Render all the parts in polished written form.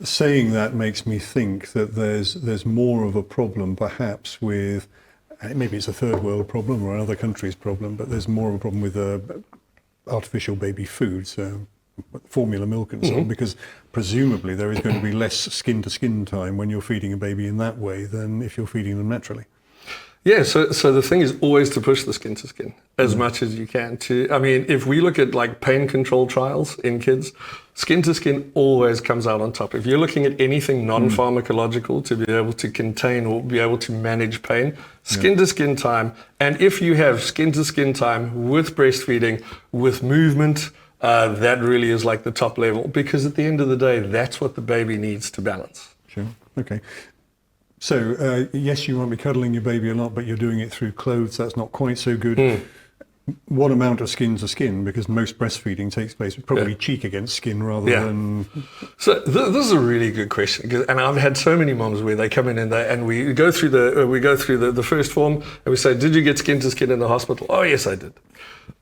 saying that makes me think that there's more of a problem perhaps with, maybe it's a third world problem or another country's problem, but there's more of a problem with artificial baby food, so formula milk and so on, because presumably there is going to be less skin-to-skin time when you're feeding a baby in that way than if you're feeding them naturally. Yeah, so the thing is always to push the skin to skin as much as you can. I mean, if we look at like pain control trials in kids, skin to skin always comes out on top. If you're looking at anything non-pharmacological to be able to contain or be able to manage pain, skin to skin time, and if you have skin to skin time with breastfeeding, with movement, that really is like the top level, because at the end of the day, that's what the baby needs to balance. Sure, okay. So, yes, you might be cuddling your baby a lot, but you're doing it through clothes. That's not quite so good. What amount of skin to skin? Because most breastfeeding takes place probably cheek against skin rather than... So this is a really good question, and I've had so many moms where they come in and we go through the first form and we say, did you get skin to skin in the hospital? Oh, yes, I did.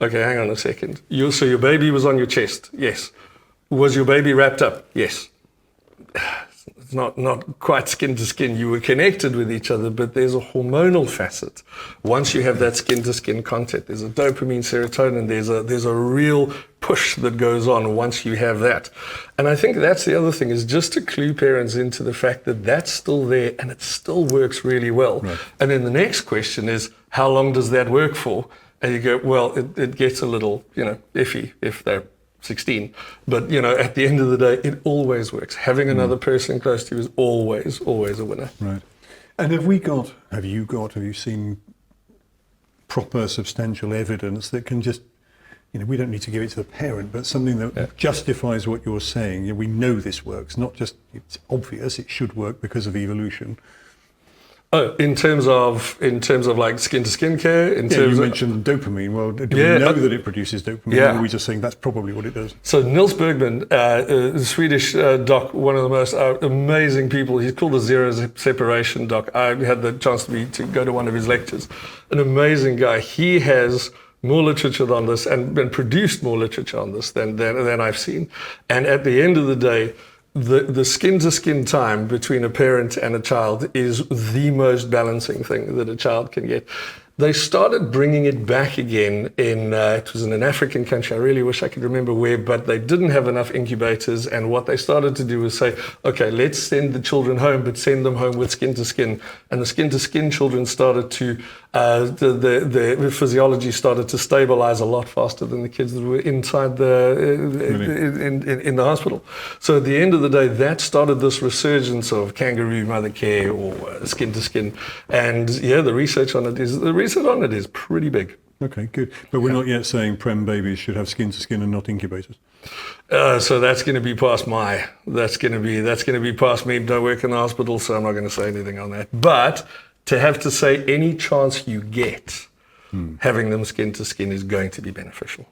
Okay, hang on a second. So your baby was on your chest? Yes. Was your baby wrapped up? Yes. It's not quite skin to skin. You were connected with each other, but there's a hormonal facet. Once you have that skin to skin contact, there's a dopamine, serotonin, there's a real push that goes on once you have that. And I think that's the other thing, is just to clue parents into the fact that that's still there and it still works really well. Right. And then the next question is, how long does that work for? And you go, well, it gets a little, iffy if they're 16, but at the end of the day, it always works. Having another person close to you is always a winner. Right. And have you seen proper substantial evidence that can just, we don't need to give it to the parent, but something that justifies what you're saying? We know this works, not just it's obvious, it should work because of evolution. Oh, in terms of like skin to skin care. You mentioned dopamine. Well, do we know that it produces dopamine? Or are we just saying that's probably what it does? So Nils Bergman, a Swedish doc, one of the most amazing people. He's called the zero separation doc. I had the chance to go to one of his lectures. An amazing guy. He has more literature on this and produced more literature on this than I've seen. And at the end of the day, the skin-to-skin time between a parent and a child is the most balancing thing that a child can get. They started bringing it back again it was in an African country. I really wish I could remember where, but they didn't have enough incubators. And what they started to do was say, okay, let's send the children home, but send them home with skin to skin. And the skin to skin children started to, the physiology started to stabilize a lot faster than the kids that were inside in the hospital. So at the end of the day, that started this resurgence of kangaroo mother care or skin to skin. And the research on it is pretty big. Okay, good. But we're not yet saying prem babies should have skin to skin and not incubators. So that's going to be past past me. Don't work in the hospital, so I'm not going to say anything on that. But to have to say any chance you get, having them skin to skin is going to be beneficial.